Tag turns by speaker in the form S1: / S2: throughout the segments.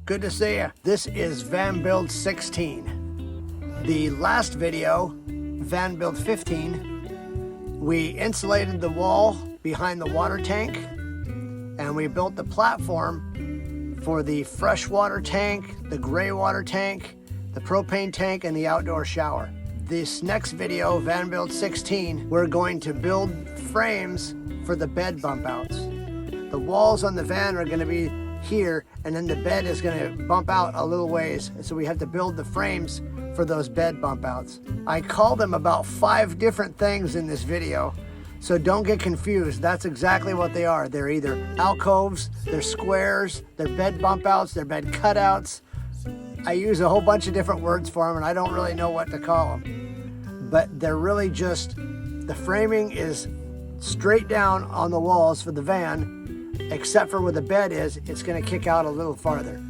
S1: Good to see you. This is Van Build 16. The last video, Van Build 15, we insulated the wall behind the water tank and we built the platform for the freshwater tank, the gray water tank, the propane tank, and the outdoor shower. This next video, Van Build 16, we're going to build frames for the bed bump outs. The walls on the van are going to be here, and then the bed is going to bump out a little ways, so we have to build the frames for those bed bump outs. I call them about 5 different things in this video, so don't get confused. That's exactly what they are. They're either alcoves, they're squares, they're bed bump outs, they're bed cutouts. I use a whole bunch of different words for them, and I don't really know what to call them, but they're really just, the framing is straight down on the walls for the van, except for where the bed is, it's going to kick out a little farther.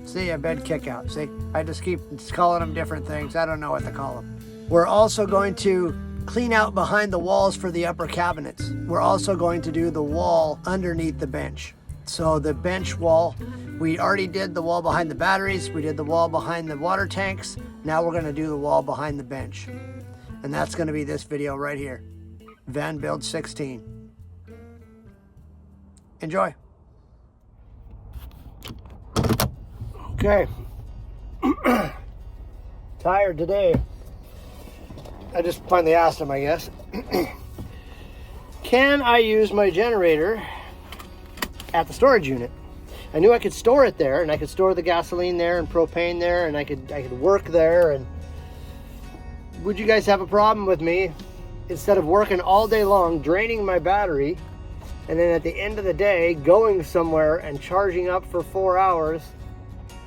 S1: See, a bed kick out. See, I just keep calling them different things. I don't know what to call them. We're also going to clean out behind the walls for the upper cabinets. We're also going to do the wall underneath the bench. So the bench wall, we already did the wall behind the batteries. We did the wall behind the water tanks. Now we're going to do the wall behind the bench. And that's going to be this video right here. Van Build 16. Enjoy. Okay. Tired today. I just finally asked him, I guess. Can I use my generator at the storage unit? I knew I could store it there, and I could store the gasoline there and propane there, and I could work there. And would you guys have a problem with me, instead of working all day long, draining my battery, and then at the end of the day, going somewhere and charging up for 4 hours,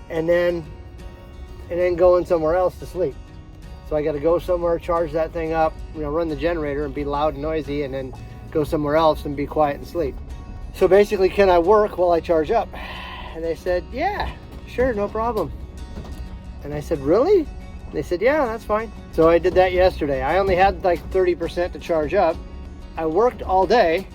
S1: and then going somewhere else to sleep? So I got to go somewhere, charge that thing up, run the generator and be loud and noisy, and then go somewhere else and be quiet and sleep. So basically, can I work while I charge up? And they said, yeah, sure, no problem. And I said, really? And they said, yeah, that's fine. So I did that yesterday. I only had like 30% to charge up. I worked all day.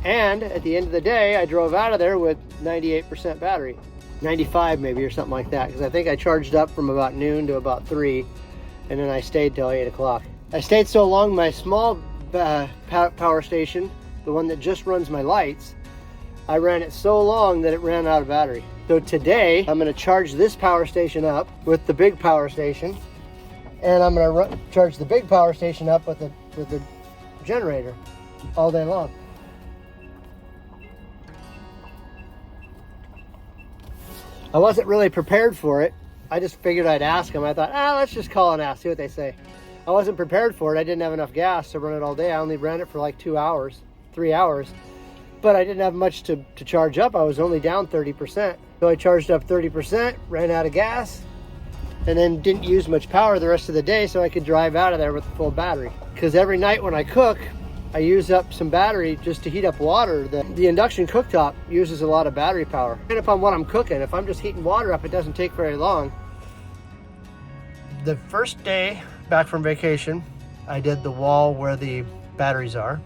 S1: And at the end of the day, I drove out of there with 98% battery. 95 maybe, or something like that, because I think I charged up from about noon to about 3, and then I stayed till 8 o'clock. I stayed so long, my small power station, the one that just runs my lights, I ran it so long that it ran out of battery. So today, I'm going to charge this power station up with the big power station, and I'm going to charge the big power station up with the generator all day long. I wasn't really prepared for it. I just figured I'd ask them. I thought, let's just call and ask, see what they say. I wasn't prepared for it. I didn't have enough gas to run it all day. I only ran it for like 2 hours, 3 hours. But I didn't have much to charge up. I was only down 30%. So I charged up 30%, ran out of gas, and then didn't use much power the rest of the day, so I could drive out of there with a full battery. Because every night when I cook, I use up some battery just to heat up water. The induction cooktop uses a lot of battery power. Depending upon what I'm cooking, if I'm just heating water up, it doesn't take very long. The first day back from vacation, I did the wall where the batteries are.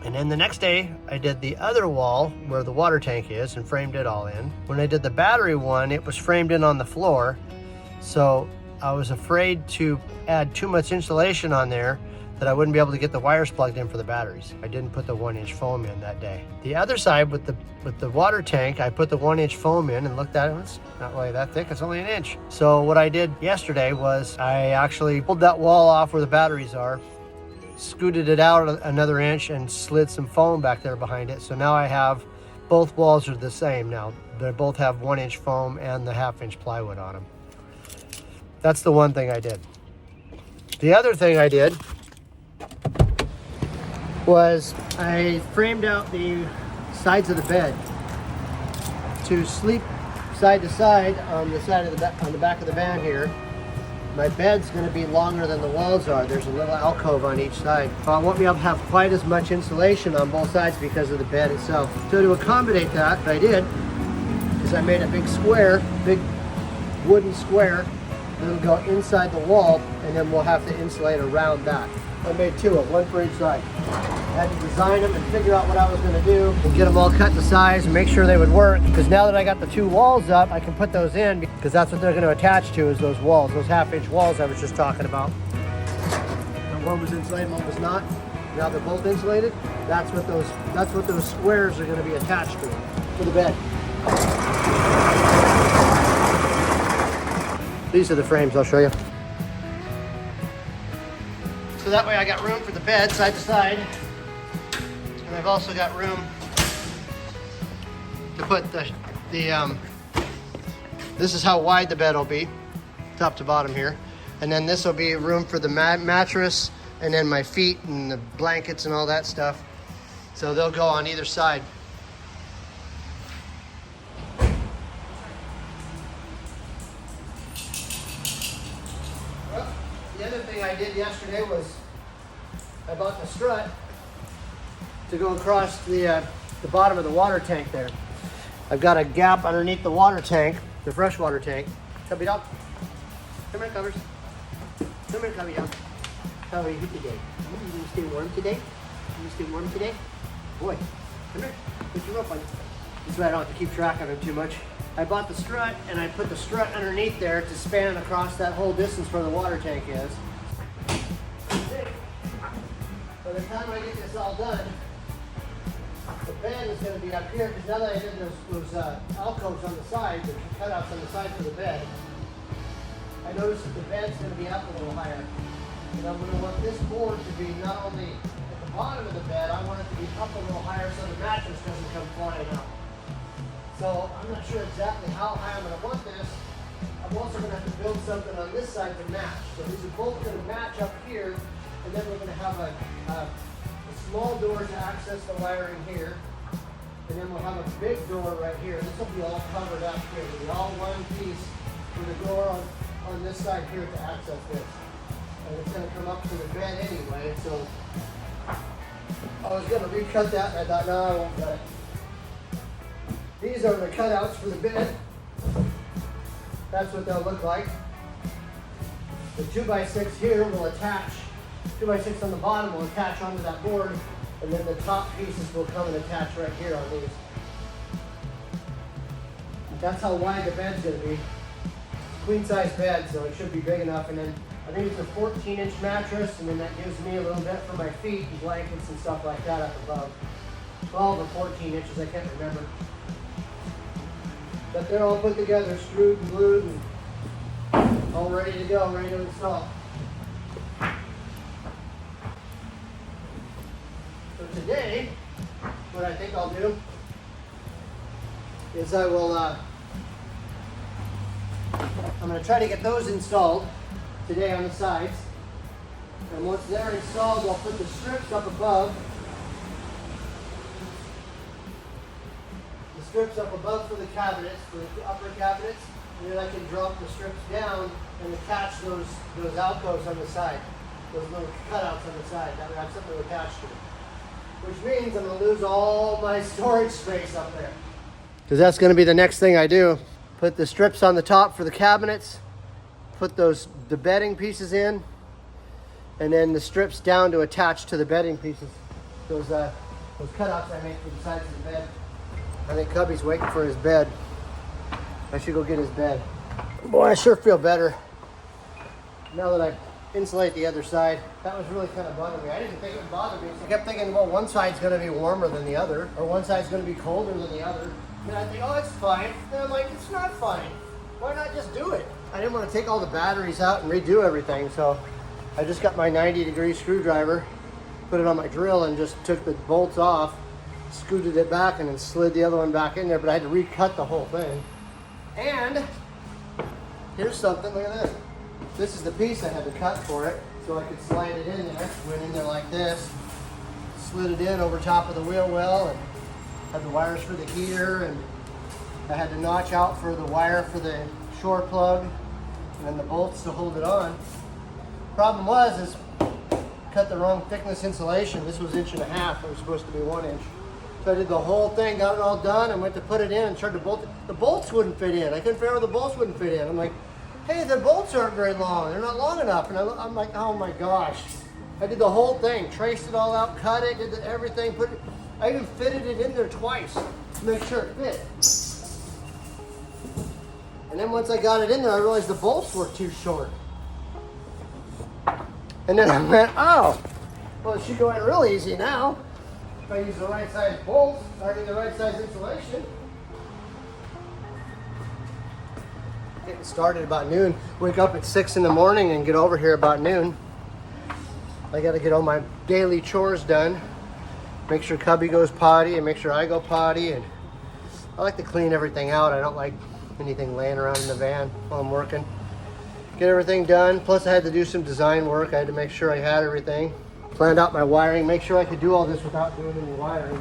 S1: And then the next day, I did the other wall where the water tank is and framed it all in. When I did the battery one, it was framed in on the floor. So I was afraid to add too much insulation on there that I wouldn't be able to get the wires plugged in for the batteries. I didn't put the 1-inch foam in that day. The other side with the water tank, I put the 1-inch foam in and looked at it. It's not really that thick, it's only 1 inch. So what I did yesterday was I actually pulled that wall off where the batteries are, scooted it out another inch, and slid some foam back there behind it. So now I have, both walls are the same now. They both have 1-inch foam and the 1/2-inch plywood on them. That's the one thing I did. The other thing I did was I framed out the sides of the bed to sleep side to side on the side of on the back of the van here. My bed's going to be longer than the walls are. There's a little alcove on each side. I won't be able to have quite as much insulation on both sides because of the bed itself. So to accommodate that, what I did is I made a big square, big wooden square, that'll go inside the wall, and then we'll have to insulate around that. I made two of, one for each side. I had to design them and figure out what I was going to do and get them all cut to size and make sure they would work. Because now that I got the two walls up, I can put those in because that's what they're going to attach to, is those walls, those half-inch walls I was just talking about. And one was insulated, one was not. Now they're both insulated. That's what those squares are going to be attached to the bed. These are the frames, I'll show you. So that way I got room for the bed side to side. And I've also got room to put this is how wide the bed will be, top to bottom here. And then this will be room for the mattress and then my feet and the blankets and all that stuff. So they'll go on either side. Well, the other thing I did yesterday was I bought the strut to go across the bottom of the water tank there. I've got a gap underneath the water tank, the freshwater tank. Cubby dog. Come here, Covers. Come here, Cubby dog. How are you today? You gonna stay warm today? You gonna stay warm today? Boy, come here. Put your rope on. This way I don't have to keep track of him too much. I bought the strut and I put the strut underneath there to span across that whole distance where the water tank is. By the time I get this all done, the bed is going to be up here, because now that I did those alcoves on the side, the cutouts on the side for the bed, I noticed that the bed's going to be up a little higher. And I'm going to want this board to be not only at the bottom of the bed, I want it to be up a little higher so the mattress doesn't come flying out. So I'm not sure exactly how high I'm going to want this. I'm also going to have to build something on this side to match. So these are both going to match up here, and then we're going to have a small door to access the wiring here. And then we'll have a big door right here. This will be all covered up here. It'll be all one piece with a door on this side here to access this. And it's going to come up to the bed anyway, so I was going to recut that, and I thought, no, I won't cut it. These are the cutouts for the bed. That's what they'll look like. The 2x6 here will attach, 2x6 on the bottom will attach onto that board, and then the top pieces will come and attach right here on these. That's how wide the bed's going to be. Queen size bed, so it should be big enough. And then I think it's a 14-inch mattress, and then that gives me a little bit for my feet and blankets and stuff like that up above. 12 or 14 inches, I can't remember. But they're all put together, screwed and glued, and all ready to go, ready to install. So today, what I think I'll do is I will, I'm going to try to get those installed today on the sides. And once they're installed, I'll put the strips up above. The strips up above for the cabinets, for the upper cabinets. And then I can drop the strips down and attach those alcoves on the side. Those little cutouts on the side. That would have something to attach to it. Which means I'm going to lose all my storage space up there. Because that's going to be the next thing I do. Put the strips on the top for the cabinets, put the bedding pieces in, and then the strips down to attach to the bedding pieces. Those cutouts I made for the sides of the bed. I think Cubby's waiting for his bed. I should go get his bed. Boy, I sure feel better now that I insulate the other side. That was really kind of bothering me. I didn't think it would bother me. I kept thinking, well, one side's going to be warmer than the other, or one side's going to be colder than the other. And I think, oh, it's fine. And I'm like, it's not fine. Why not just do it? I didn't want to take all the batteries out and redo everything, so I just got my 90-degree screwdriver, put it on my drill, and just took the bolts off, scooted it back, and then slid the other one back in there, but I had to recut the whole thing. And here's something, look at this. This is the piece I had to cut for it, so I could slide it in there. Went in there like this, slid it in over top of the wheel well, and had the wires for the heater, and I had to notch out for the wire for the shore plug, and then the bolts to hold it on. Problem was, cut the wrong thickness insulation. This was 1.5 inches. It was supposed to be 1 inch. So I did the whole thing, got it all done, and went to put it in and tried to bolt it. The bolts wouldn't fit in. I couldn't figure out where the bolts wouldn't fit in. I'm like, hey, the bolts aren't very long. They're not long enough. And I'm like, oh my gosh. I did the whole thing, traced it all out, cut it, did everything, put it. I even fitted it in there twice to make sure it fit. And then once I got it in there, I realized the bolts were too short. And then I went, oh, well, it should go in real easy now. If I use the right size bolts, the right size insulation. Getting started about noon. Wake up at 6 in the morning and get over here about noon. I got to get all my daily chores done. Make sure Cubby goes potty and make sure I go potty. And I like to clean everything out. I don't like anything laying around in the van while I'm working. Get everything done. Plus I had to do some design work. I had to make sure I had everything. Planned out my wiring, make sure I could do all this without doing any wiring.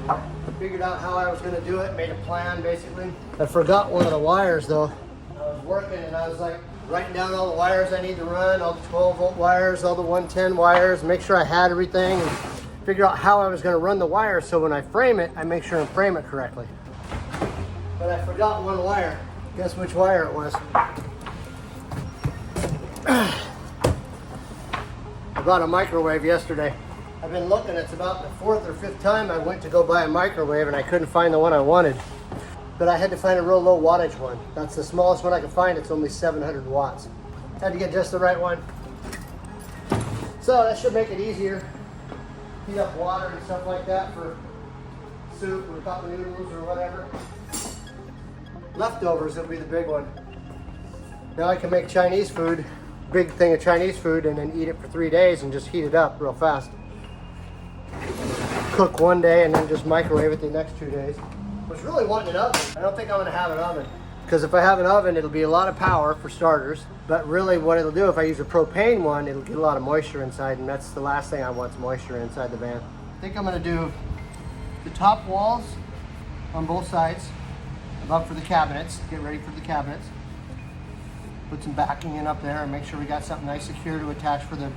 S1: Figured out how I was going to do it, made a plan basically. I forgot one of the wires though. I was working and I was like writing down all the wires I need to run, all the 12-volt wires, all the 110 wires, make sure I had everything and figure out how I was going to run the wires so when I frame it, I make sure I frame it correctly. But I forgot one wire. Guess which wire it was. I bought a microwave yesterday. I've been looking, it's about the 4th or 5th time I went to go buy a microwave and I couldn't find the one I wanted. But I had to find a real low wattage one. That's the smallest one I could find. It's only 700 watts. Had to get just the right one. So that should make it easier. Heat up water and stuff like that for soup or cup noodles or whatever. Leftovers will be the big one. Now I can make Chinese food, big thing of Chinese food, and then eat it for 3 days and just heat it up real fast. Cook one day and then just microwave it the next 2 days. I was really wanting an oven. I don't think I'm gonna have an oven. Because if I have an oven, it'll be a lot of power for starters. But really what it'll do, if I use a propane one, it'll get a lot of moisture inside, and that's the last thing I want is moisture inside the van. I think I'm gonna do the top walls on both sides, above for the cabinets, get ready for the cabinets. Put some backing in up there and make sure we got something nice secure to attach for the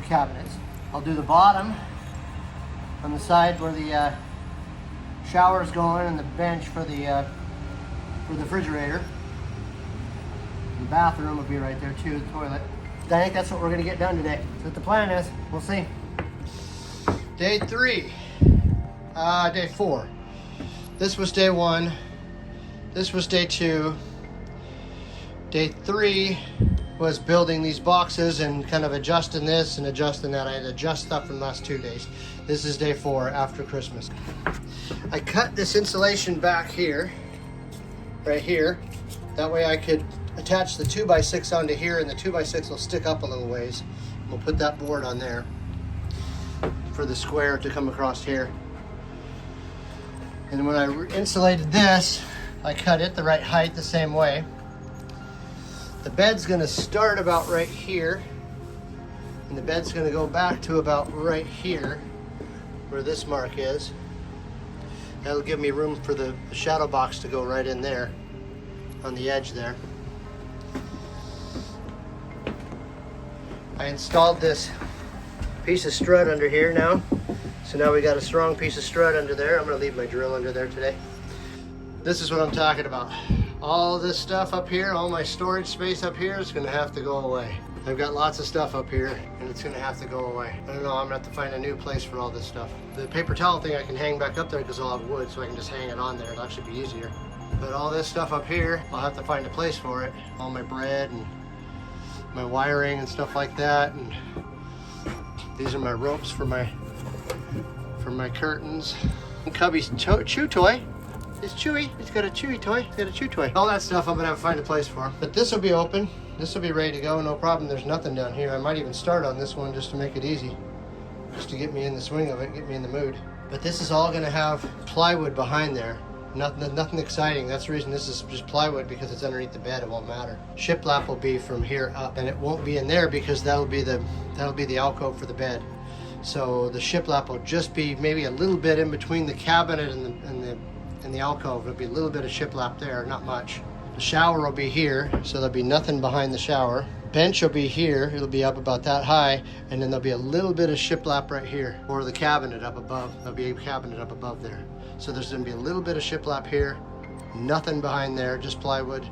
S1: cabinets. I'll do the bottom on the side where the shower's going and the bench for the refrigerator. The bathroom will be right there too, the toilet. I think that's what we're gonna get done today. That's what the plan is. We'll see. Day 3, day 4. This was day 1. This was day 2. Day 3 was building these boxes and kind of adjusting this and adjusting that. I had to adjust stuff in the last 2 days. This is day 4 after Christmas. I cut this insulation back here, right here. That way I could attach the 2x6 onto here and the 2x6 will stick up a little ways. We'll put that board on there for the square to come across here. And when I insulated this, I cut it the right height the same way. The bed's gonna start about right here, and the bed's gonna go back to about right here, where this mark is. That'll give me room for the shadow box to go right in there, on the edge there. I installed this piece of strut under here now. So now we got a strong piece of strut under there. I'm gonna leave my drill under there today. This is what I'm talking about. All this stuff up here, all my storage space up here is gonna have to go away. I've got lots of stuff up here and it's gonna have to go away. I don't know, I'm gonna have to find a new place for all this stuff. The paper towel thing I can hang back up there because I'll have wood, so I can just hang it on there. It'll actually be easier. But all this stuff up here, I'll have to find a place for it. All my bread and my wiring and stuff like that. And these are my ropes for my curtains. And Cubby's chew toy. It's Chewy. It's got a Chewy toy. It's got a chew toy. All that stuff I'm gonna have to find a place for. But this will be open. This will be ready to go. No problem. There's nothing down here. I might even start on this one just to make it easy. Just to get me in the swing of it, get me in the mood. But this is all gonna have plywood behind there. Nothing exciting. That's the reason this is just plywood, because it's underneath the bed. It won't matter. Shiplap will be from here up, and it won't be in there because that'll be the alcove for the bed. So the shiplap will just be maybe a little bit in between the cabinet and the alcove. There'll be a little bit of shiplap there, not much. The shower will be here, so there'll be nothing behind the shower. Bench will be here. It'll be up about that high, and then there'll be a little bit of shiplap right here, or the cabinet up above. There'll be a cabinet up above there. So there's gonna be a little bit of shiplap here, nothing behind there, just plywood.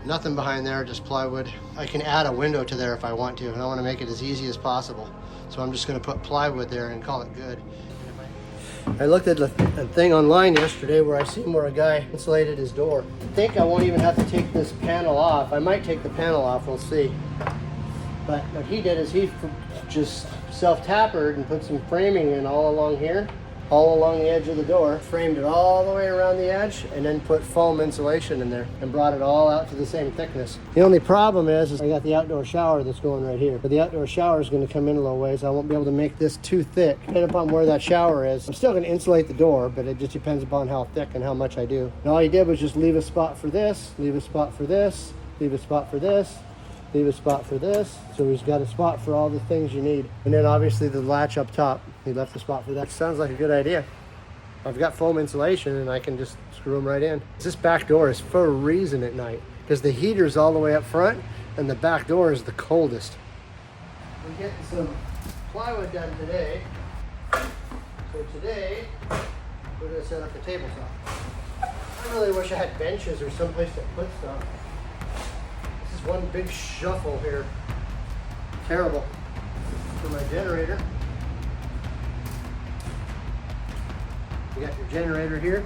S1: Nothing behind there, just plywood. I can add a window to there if I want to, and I want to make it as easy as possible. So I'm just going to put plywood there and call it good. I looked at a thing online yesterday where I seen where a guy insulated his door. I think I won't even have to take this panel off. I might take the panel off, we'll see. But what he did is he just self-tapered and put some framing in all along here, all along the edge of the door, framed it all the way around the edge, and then put foam insulation in there and brought it all out to the same thickness. The only problem is I got the outdoor shower that's going right here. But the outdoor shower is going to come in a little ways. I won't be able to make this too thick. Depending upon where that shower is, I'm still going to insulate the door, but it just depends upon how thick and how much I do. And all he did was just leave a spot for this, leave a spot for this, leave a spot for this, leave a spot for this. So he's got a spot for all the things you need. And then obviously the latch up top, he left a spot for that. Sounds like a good idea. I've got foam insulation and I can just screw them right in. This back door is for a reason at night, because the heater's all the way up front and the back door is the coldest. We're getting some plywood done today. So today, we're gonna set up a table top. I really wish I had benches or someplace to put stuff. One big shuffle here. Terrible. For my generator. You got your generator here.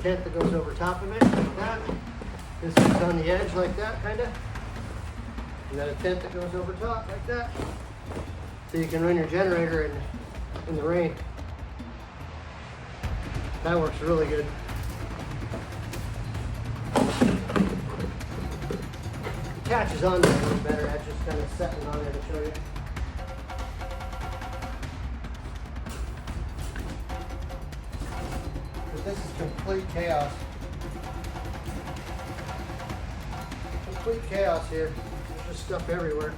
S1: Tent that goes over top of it, like that. This is on the edge like that, kind of. You got a tent that goes over top like that. So you can run your generator in the rain. That works really good. Catches on there a little better. That's just kind of setting on there to show you. But this is complete chaos. Complete chaos here. There's just stuff everywhere.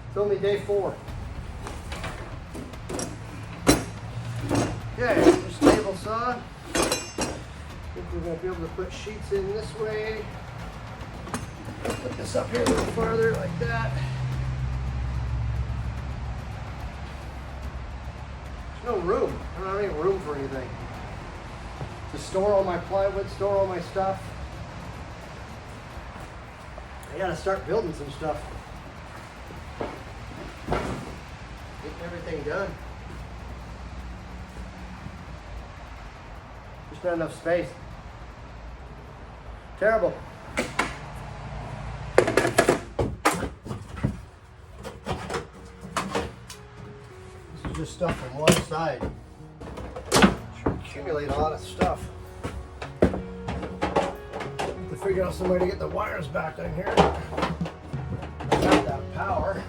S1: It's only day 4. Okay, just table saw. I think we're going to be able to put sheets in this way. Put this up here a little farther, like that. There's no room. I don't have any room for anything. To store all my plywood, store all my stuff. I got to start building some stuff. Getting everything done. Just not enough space. Terrible. This is just stuff from one side. Should accumulate a lot of stuff. To figure out some way to get the wires back in here. I got that power.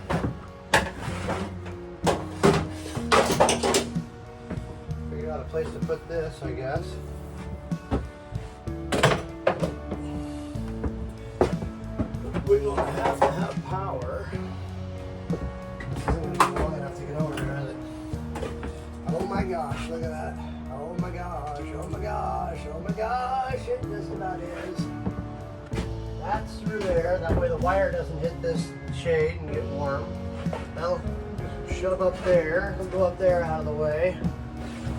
S1: Figure out a place to put this, I guess. We're going to have power. This isn't going to be long enough to get over there, is it? Oh my gosh, look at that. Oh my gosh, oh my gosh, oh my gosh, it just about is. That's through there, that way the wire doesn't hit this shade and get warm. That'll shove up there, it'll go up there out of the way.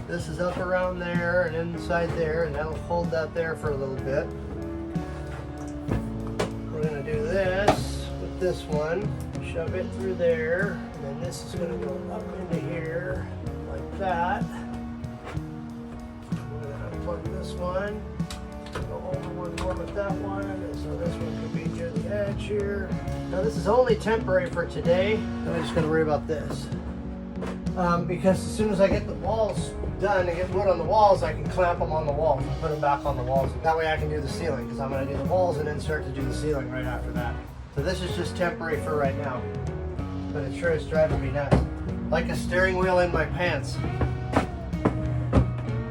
S1: This is up around there and inside there, and that'll hold that there for a little bit. We're going to do this with this one, shove it through there, and then this is going to go up into here like that. We're going to plug this one, go over one more with that one, and so this one could be near the edge here. Now this is only temporary for today, and I just got to worry about this. Because as soon as I get the walls done and get wood on the walls, I can clamp them on the walls and put them back on the walls. That way I can do the ceiling, because I'm going to do the walls and then start to do the ceiling right after that. So this is just temporary for right now. But it sure is driving me nuts. Like a steering wheel in my pants.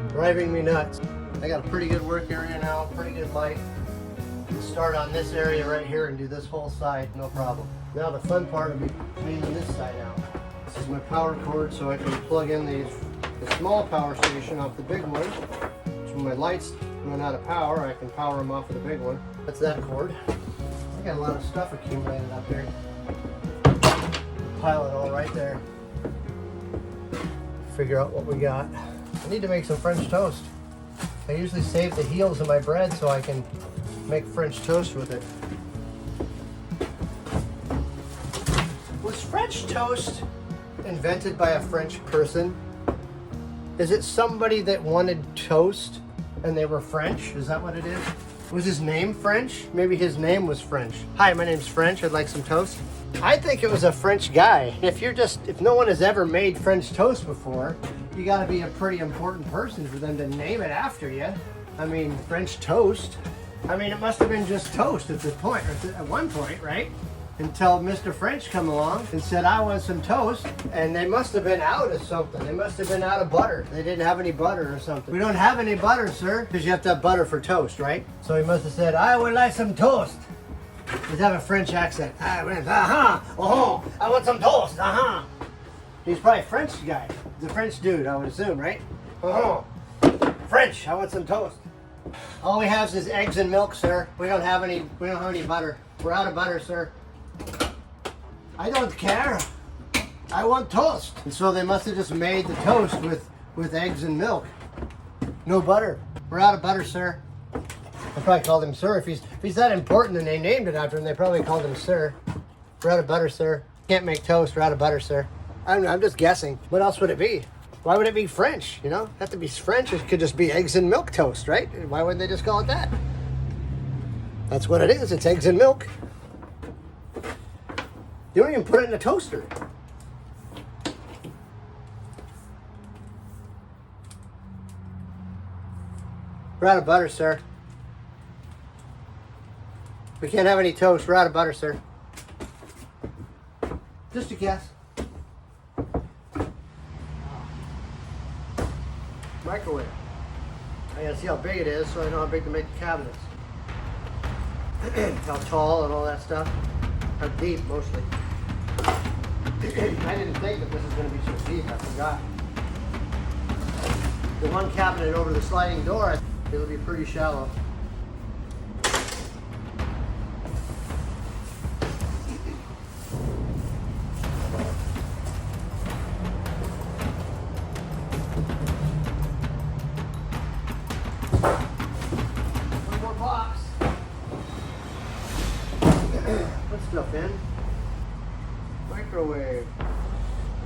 S1: Driving me nuts. I got a pretty good work area now, pretty good light. Start on this area right here and do this whole side, no problem. Now the fun part will be cleaning this side out. This is my power cord, so I can plug in the small power station off the big one. So when my lights run out of power, I can power them off of the big one. That's that cord. I got a lot of stuff accumulated up here. Pile it all right there. Figure out what we got. I need to make some French toast. I usually save the heels of my bread so I can make French toast with it. Was French toast invented by a French person? Is it somebody that wanted toast and they were French? Is that what it is? Was his name French? Maybe his name was French. Hi, my name's French. I'd like some toast. I think it was a French guy. If no one has ever made French toast before, you gotta be a pretty important person for them to name it after you. I mean, French toast. I mean, it must have been just toast at this point, or at one point, right? Until Mr. French come along and said, I want some toast. And they must have been out of something. They must have been out of butter. They didn't have any butter or something. We don't have any butter, sir. Because you have to have butter for toast, right? So he must have said, I would like some toast. He'd have a French accent. I want some toast, He's probably a French guy. He's a French dude, I would assume, right? French, I want some toast. All we have is eggs and milk, sir. We don't have any butter. We're out of butter, sir. I don't care. I want toast. And so they must have just made the toast with eggs and milk. No butter. We're out of butter, sir. They probably called him sir. If he's that important and they named it after him, they probably called him sir. We're out of butter, sir. Can't make toast. We're out of butter, sir. I don't know. I'm just guessing. What else would it be? Why would it be French? You know, have to be French. It could just be eggs and milk toast, right? Why wouldn't they just call it that? That's what it is. It's eggs and milk. You don't even put it in a toaster. We're out of butter, sir. We can't have any toast. We're out of butter, sir. Just a guess. Microwave. I gotta see how big it is so I know how big to make the cabinets. How tall and all that stuff. How deep, mostly. I didn't think that this was going to be so deep. I forgot. The one cabinet over the sliding door, it'll be pretty shallow. One more box. Put stuff in. Microwave.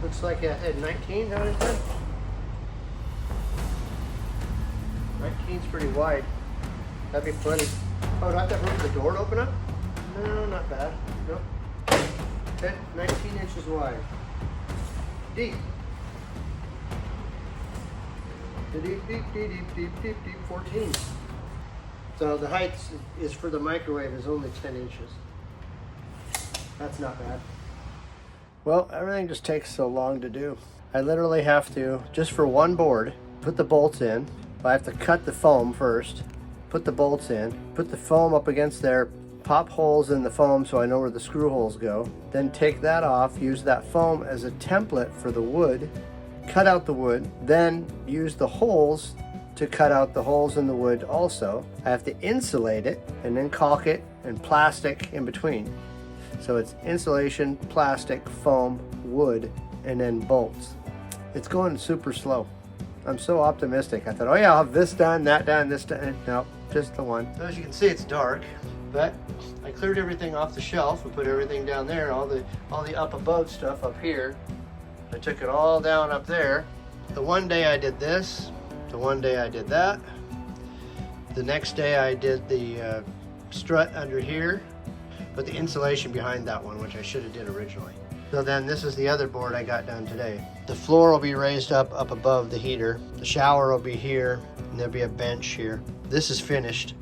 S1: Looks like a 19, how is that? 19's pretty wide. That'd be plenty. Oh, do I have to have room for the door to open up? No, not bad. Nope. Okay, 19 inches wide. Deep. Deep, 14. So the height is for the microwave is only 10 inches. That's not bad. Well, everything just takes so long to do. I literally have to, just for one board, put the bolts in. I have to cut the foam first, put the bolts in, put the foam up against there, pop holes in the foam so I know where the screw holes go, then take that off, use that foam as a template for the wood, cut out the wood, then use the holes to cut out the holes in the wood also. I have to insulate it and then caulk it and plastic in between. So it's insulation, plastic, foam, wood, and then bolts. It's going super slow. I'm so optimistic. I thought, oh yeah, I'll have this done, that done, this done. No, just the one. So as you can see, it's dark, but I cleared everything off the shelf and put everything down there, all the up above stuff up here. I took it all down up there. The one day I did this, the one day I did that. The next day I did the strut under here, but the insulation behind that one, which I should have did originally. So then this is the other board I got done today. The floor will be raised up above the heater. The shower will be here, and there'll be a bench here. This is finished.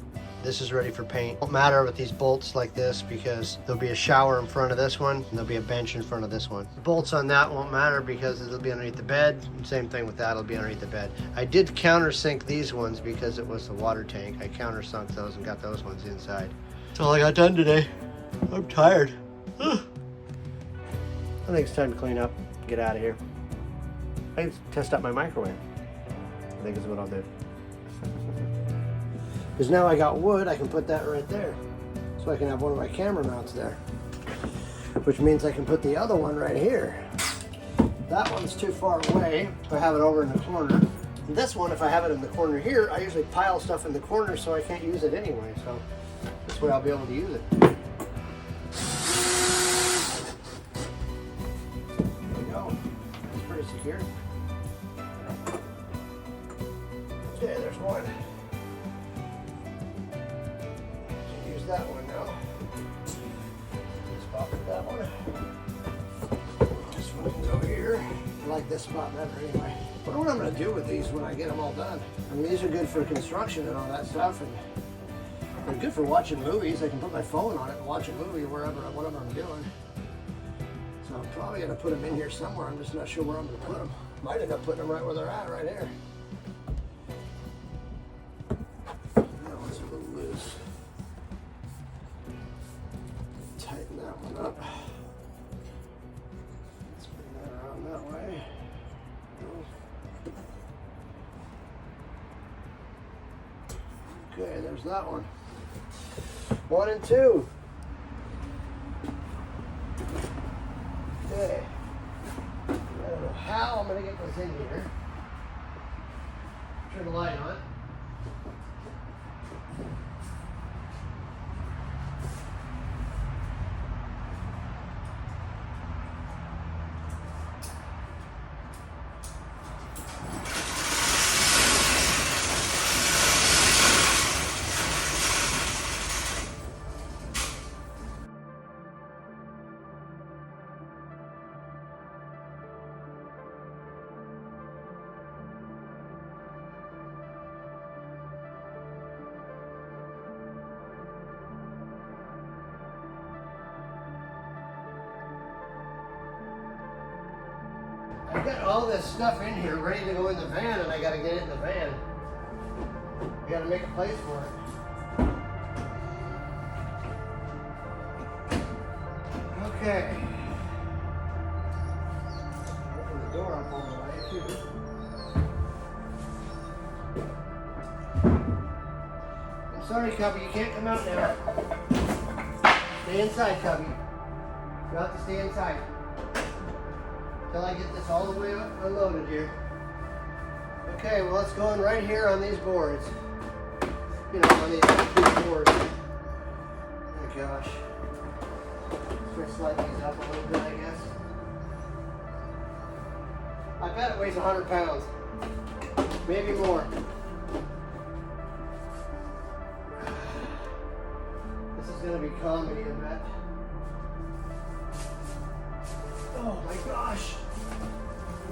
S1: This is ready for paint. It won't matter with these bolts like this because there'll be a shower in front of this one, and there'll be a bench in front of this one. The bolts on that won't matter because it'll be underneath the bed. Same thing with that, it'll be underneath the bed. I did countersink these ones because it was the water tank. I countersunk those and got those ones inside. That's all I got done today. I'm tired. I think it's time to clean up, get out of here. I can test out my microwave. I think is what I'll do. Because now I got wood, I can put that right there. So I can have one of my camera mounts there. Which means I can put the other one right here. That one's too far away, so I have it over in the corner. This one, if I have it in the corner here, I usually pile stuff in the corner so I can't use it anyway. So this way I'll be able to use it. There we go. It's pretty secure. Okay, there's one. Use that one now. Spot for that one. This one can go here. I like this spot better anyway. I wonder what I'm going to do with these when I get them all done. I mean, these are good for construction and all that stuff, and they're good for watching movies. I can put my phone on it and watch a movie wherever, whatever I'm doing. So I'm probably going to put them in here somewhere. I'm just not sure where I'm going to put them. Might end up putting them right where they're at, right here. That one's a little loose. Tighten that one up. Let's bring that around that way. Okay, there's that one. 1 and 2. Okay. I don't know how I'm going to get this in here. Turn the light on. I've got all this stuff in here ready to go in the van, and I got to get it in the van. I got to make a place for it. Okay. Open the door up all the way too. I'm sorry, Cubby, you can't come out now. Stay inside, Cubby. You have to stay inside. Until I get this all the way up unloaded here. Okay, well, it's going right here on these boards. You know, on these boards. Oh my gosh. Let's slide these up a little bit, I guess. I bet it weighs 100 pounds. Maybe more. This is going to be comedy, I bet. Oh my gosh.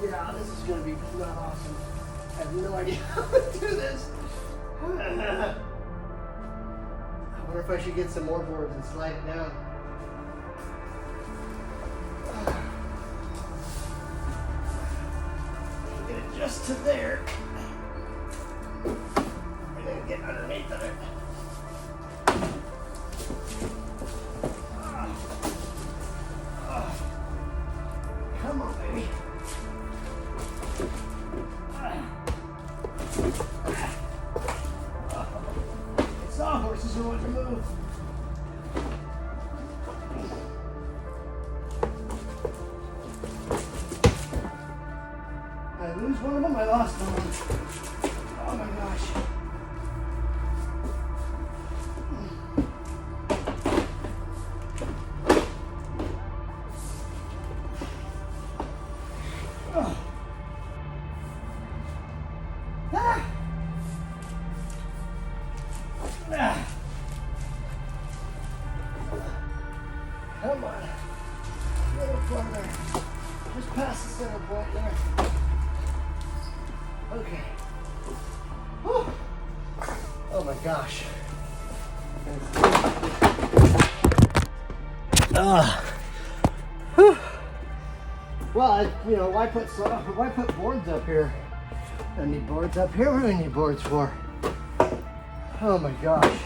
S1: Yeah, this is going to be not awesome. I have no idea how to do this. I wonder if I should get some more boards and slide it down. Get it just to there. And then get underneath of it. Come on, baby. It's sawhorses who want to move. I lose one of them, I lost one. Oh my gosh. Come on. A little further. Just past the center point there. Okay. Whew. Oh my gosh. Well, you know, why put boards up here? I need boards up here. What do I need boards for? Oh my gosh.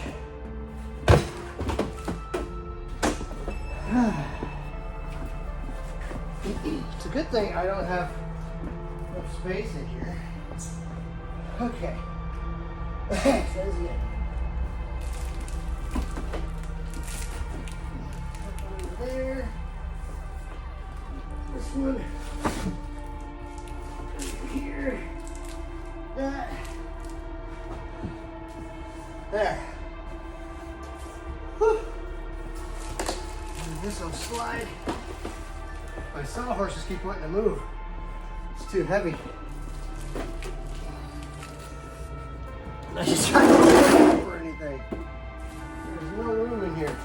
S1: It's a good thing I don't have enough space in here. Okay. Says it. Over there. This one. Here. that. There. Whew. This will slide. My sawhorses keep wanting to move. It's too heavy. I just try to look for anything. There's no room in here.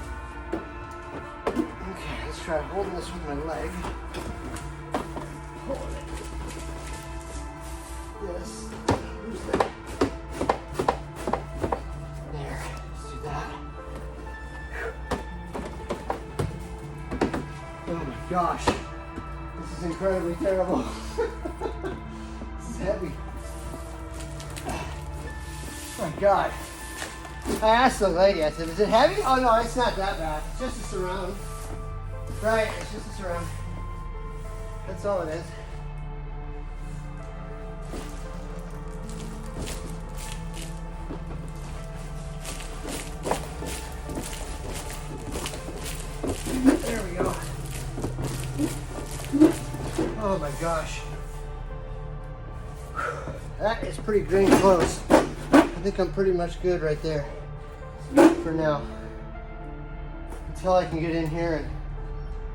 S1: Okay, let's try holding this with my leg. Hold it. This. Who's that? There. Let's do that. Oh my gosh. This is incredibly terrible. This is heavy. Oh my God. I asked the lady, I said, is it heavy? Oh no, it's not that bad. It's just a surround. Right, it's just a surround. That's all it is. There we go. Oh my gosh. That is pretty green close. I think I'm pretty much good right there for now. Until I can get in here, and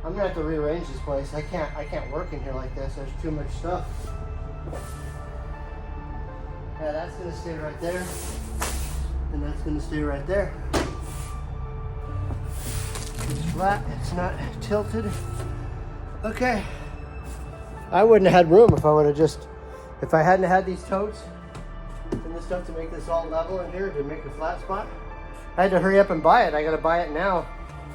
S1: I'm gonna have to rearrange this place. I can't work in here like this. There's too much stuff. Yeah, that's gonna stay right there. And that's gonna stay right there. It's flat, it's not tilted. Okay. I wouldn't have had room if I hadn't had these totes and this stuff to make this all level in here, to make a flat spot. I had to hurry up and buy it. I gotta buy it now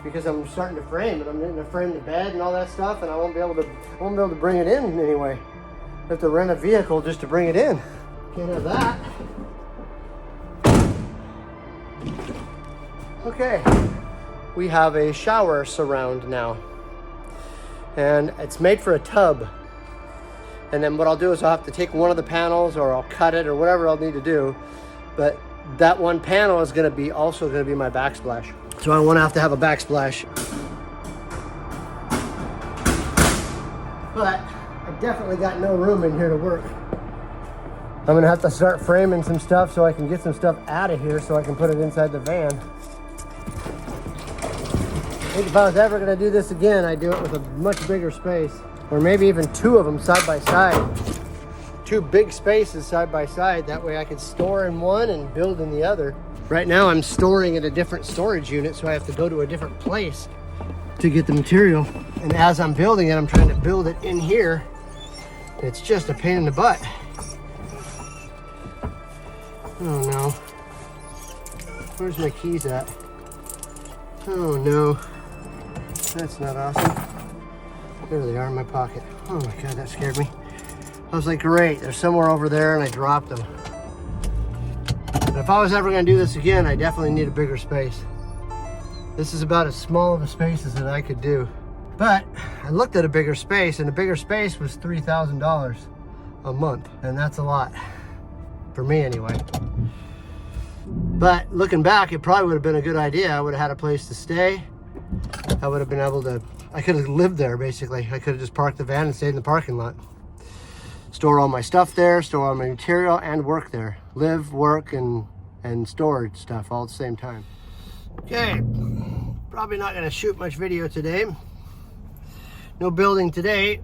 S1: because I'm starting to frame it. I'm going to frame the bed and all that stuff, and I won't be able to bring it in anyway. I have to rent a vehicle just to bring it in. Can't have that. Okay, we have a shower surround now, and it's made for a tub. And then what I'll do is I'll have to take one of the panels, or I'll cut it, or whatever I'll need to do. But that one panel is also going to be my backsplash. So I won't have to have a backsplash. But I definitely got no room in here to work. I'm going to have to start framing some stuff so I can get some stuff out of here so I can put it inside the van. I think if I was ever going to do this again, I'd do it with a much bigger space. Or maybe even two of them side by side. Two big spaces side by side. That way I could store in one and build in the other. Right now I'm storing in a different storage unit, so I have to go to a different place to get the material. And as I'm building it, I'm trying to build it in here. It's just a pain in the butt. Oh no. Where's my keys at? Oh no. That's not awesome. There they are in my pocket. Oh my God, that scared me. I was like, great, they're somewhere over there, and I dropped them. But if I was ever gonna do this again, I definitely need a bigger space. This is about as small of a space as that I could do. But I looked at a bigger space, and a bigger space was $3,000 a month. And that's a lot, for me anyway. But looking back, it probably would have been a good idea. I would have had a place to stay. I would have been able to, I could have lived there basically. I could have just parked the van and stayed in the parking lot. Store all my stuff there, store all my material, and work there. Live, work, and storage stuff all at the same time. Okay, probably not gonna shoot much video today. No building today.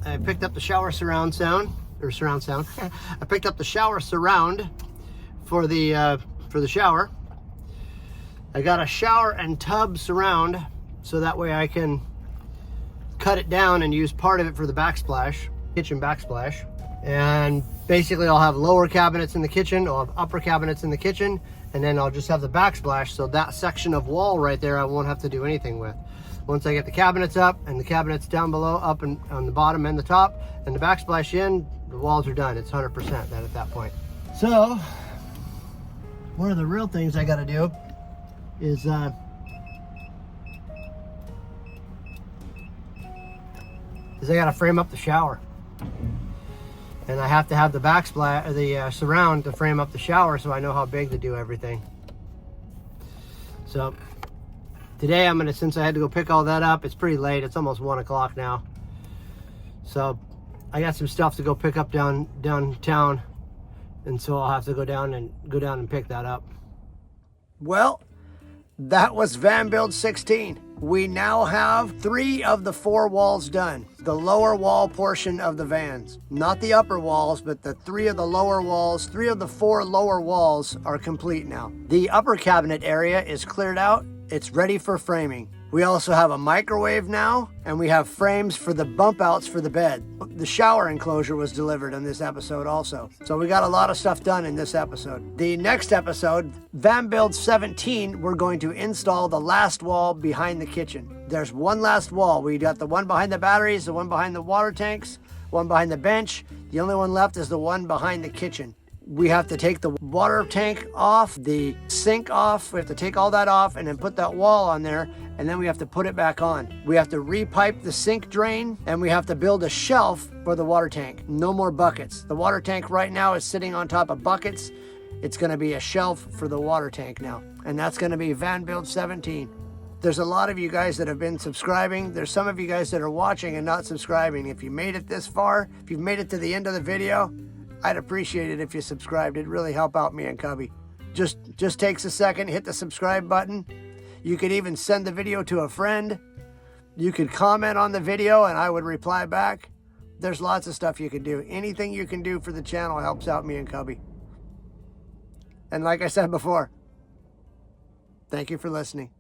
S1: I picked up the shower surround sound. I picked up the shower surround for the shower. I got a shower and tub surround, so that way I can cut it down and use part of it for the backsplash, kitchen backsplash. And basically I'll have lower cabinets in the kitchen, I'll have upper cabinets in the kitchen, and then I'll just have the backsplash, so that section of wall right there I won't have to do anything with. Once I get the cabinets up and the cabinets down below, up and on the bottom and the top, and the backsplash in, the walls are done. It's 100% then at that point. So one of the real things I got to do is I got to frame up the shower. And I have to have the backsplash, the surround to frame up the shower, so I know how big to do everything. So today I'm gonna, since I had to go pick all that up, it's pretty late, it's almost 1 o'clock now. So I got some stuff to go pick up downtown
S2: And so I'll have to go down and pick that up.
S1: Well, that was Van Build 16. We now have 3 of the 4 walls done. The lower wall portion of the vans. Not the upper walls, but the 3 of the lower walls. 3 of the 4 lower walls are complete now. The upper cabinet area is cleared out. It's ready for framing. We also have a microwave now, and we have frames for the bump outs for the bed. The shower enclosure was delivered in this episode also. So we got a lot of stuff done in this episode. The next episode, Van Build 17, we're going to install the last wall behind the kitchen. There's one last wall. We got the one behind the batteries, the one behind the water tanks, one behind the bench. The only one left is the one behind the kitchen. We have to take the water tank off, the sink off. We have to take all that off and then put that wall on there, and then we have to put it back on. We have to repipe the sink drain, and we have to build a shelf for the water tank. No more buckets. The water tank right now is sitting on top of buckets. It's going to be a shelf for the water tank now, and that's going to be Van Build 17. There's a lot of you guys that have been subscribing. There's some of you guys that are watching and not subscribing. If you made it this far, if you've made it to the end of the video, I'd appreciate it if you subscribed. It'd really help out me and Cubby. Just takes a second, hit the subscribe button. You could even send the video to a friend. You could comment on the video and I would reply back. There's lots of stuff you can do. Anything you can do for the channel helps out me and Cubby. And like I said before, thank you for listening.